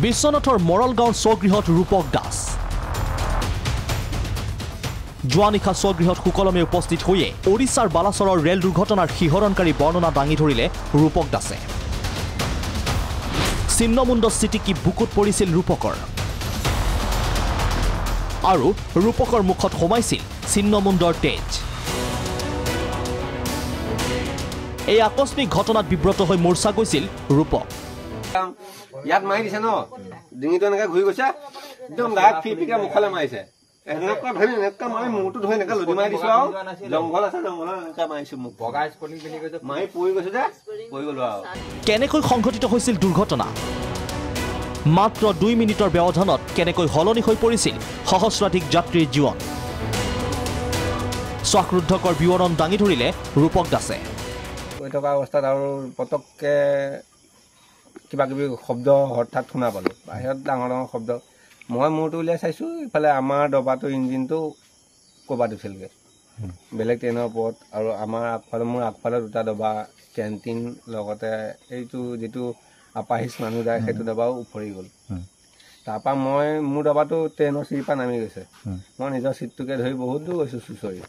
বিশ্বনাথৰ মৰলগাঁৱৰ স্বগৃহত ৰূপক দাস যোৱা নিশা স্বগৃহত সুকলমে উপস্থিত হৈয়ে ওড়িশাৰ বালাচৰৰ ৰেল দুৰ্ঘটনাৰ শিহৰণকাৰী বৰ্ণনা দাঙি ধৰিলে ৰূপক দাসে ছিন্নমুণ্ড চিটিকি বুকুত পৰিছিল ৰূপকৰ আৰু ৰূপকৰ মুখত সোমাইছিল ছিন্নমুণ্ডৰ তেজ এই আকস্মিক ঘটনাত বিব্ৰত হৈ মূৰ্ছা গৈছিল ৰূপক ইয়াত মাৰি দিছে ন ডিঙিটো এনেকৈ ঘূৰি গৈছে একদম ডাইৰেক্ট ফিপিকে মুখলৈ মাৰিছে এনেকুৱা ধৰি এনেকুৱা মাৰি মূৰটো ধৰি এনেকৈ লদি মাৰি দিছো আৰু জংঘল আছে জংঘলত এনেকৈ মাৰিছো মোক বগা স্পলিং পিন্ধি গৈছে মাৰি পৰি গৈছে যে পৰি গলো আৰু কেনেকৈ সংঘটিত হৈছিল দুৰ্ঘটনা মাত্ৰ 2 মিনিটৰ ব্যৱধানত কেনেকৈ হলনি হৈ পৰিছিল সহস্ৰাধিক যাত্ৰীৰ জীৱন শ্বাসৰুদ্ধকৰ বিৱৰণ দাঙি ধৰিলে ৰূপক দাসে কৈ থকা অৱস্থাত আৰু পটককে কিবা কিবি শব্দ হঠাৎ শুনা পালোঁ বাহিৰত ডাঙৰ ডাঙৰ শব্দ মই মূৰটো উলিয়াই চাইছোঁ ইফালে আমাৰ ডবাটো ইঞ্জিনটো ক'ৰবাত উঠিলগৈ বেলেগ ট্ৰেইনৰ ওপৰত আৰু আমাৰ আগফালে মোৰ আগফালে দুটা ডবা কেণ্টিন লগতে এইটো যিটো আপাহিচ মানুহ যায় সেইটো ডবাও উফৰি গ'ল তাৰপৰা মই মোৰ ডবাটো ট্ৰেইনৰ চিৰিৰ পৰা নামি গৈছে মই নিজৰ চিটটোকে ধৰি বহুত দূৰ গৈছোঁ চুঁচৰি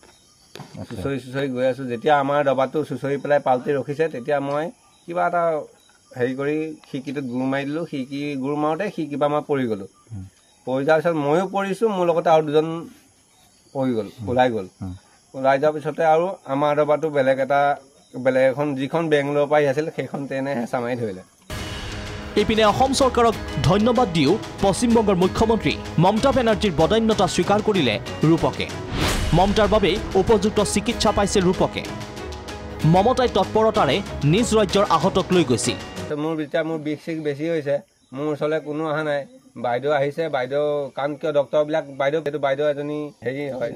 গৈ আছোঁ যেতিয়া আমাৰ ডবাটো চুঁচৰি পেলাই পাল্টি ৰখিছে তেতিয়া মই কিবা এটা হেৰি কৰি খিৰিকীটোত গুৰ মাৰি দিলোঁ খিৰিকী গুৰ মাৰোঁতে খিৰিকীৰ পৰা মই পৰি গ'লোঁ পৰি যোৱাৰ পিছত ময়ো পৰিছোঁ মোৰ লগতে আৰু দুজন পৰি গ'ল ওলাই যোৱাৰ পিছতে আৰু আমাৰ ডবাটো বেলেগ এখন যিখন বেংগলোৰৰ পৰা আহিছিল সেইখন ট্ৰেইনে হেঁচা মাৰি ধৰিলে এইপিনে অসম চৰকাৰক ধন্যবাদ দিও পশ্চিমবংগৰ মুখ্যমন্ত্ৰী মমতা বেনাৰ্জীৰ বদান্যতা স্বীকাৰ কৰিলে ৰূপকে মমতাৰ বাবে উপযুক্ত চিকিৎসা পাইছিল ৰূপকে মমতাই তৎপৰতাৰে নিজ ৰাজ্যৰ আহতক লৈ গৈছিল মোৰ যেতিয়া মোৰ বিষ চিষ বেছি হৈছে মোৰ ওচৰলৈ কোনো অহা নাই বাইদেউ আহিছে বাইদেউ কাৰণ কিয় ডক্টৰবিলাক বাইদেউ এজনী হেৰি হয়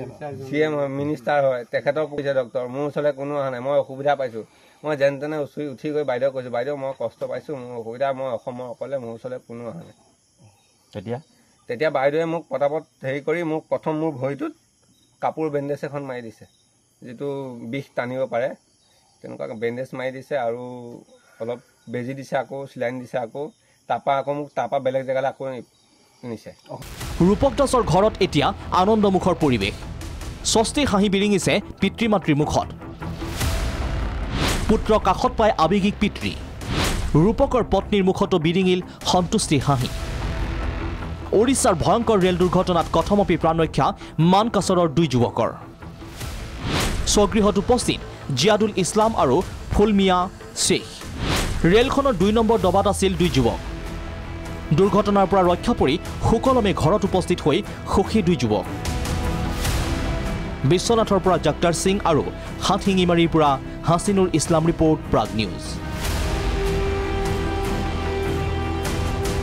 CM হয় মিনিষ্টাৰ হয় তেখেতক কৈছে ডক্টৰ মোৰ ওচৰলৈ কোনো অহা নাই মই অসুবিধা পাইছোঁ মই যেন তেনে উঠি গৈ বাইদেউ কৈছোঁ বাইদেউ মই কষ্ট পাইছোঁ মোৰ অসুবিধা মই অসমৰ অকলে মোৰ ওচৰলৈ কোনো অহা নাই তেতিয়া বাইদেৱে মোক পটাপট হেৰি কৰি মোক প্ৰথম মোৰ ভৰিটোত কাপোৰ বেণ্ডেজ এখন মাৰি দিছে যিটো বিষ টানিব পাৰে তেনেকুৱা বেণ্ডেজ মাৰি দিছে আৰু অলপ বেজি দিছে আকৌ চিলাইন দিছে আকৌ তাৰপৰা বেলেগ জেগালৈ আকৌ নিছে ৰূপক দাসৰ ঘৰত এতিয়া আনন্দমুখৰ পৰিৱেশ স্বস্তি হাঁহি বিৰিঙিছে পিতৃ মাতৃৰ মুখত পুত্ৰ কাষত পাই আৱেগিক পিতৃ ৰূপকৰ পত্নীৰ মুখতো বিৰিঙিল সন্তুষ্টি হাঁহি ওড়িশাৰ ভয়ংকৰ ৰেল দুৰ্ঘটনাত কথমপি প্ৰাণৰক্ষা মানকাছৰৰ 2 যুৱকৰ স্বগৃহত উপস্থিত জিয়াদুল ইছলাম আৰু ফুলমিয়া শ্বেখ ৰেলখনৰ 2 নম্বৰ ডবাত আছিল 2 যুৱক দুৰ্ঘটনাৰ পৰা ৰক্ষা পৰি সুকলমে ঘৰত উপস্থিত হৈ সুখী 2 যুৱক বিশ্বনাথৰ পৰা জাক্তাৰ সিং আৰু হাতহিঙিমাৰীৰ পৰা হাছিনুৰ ইছলাম ৰিপৰ্ট প্ৰাগ নিউজ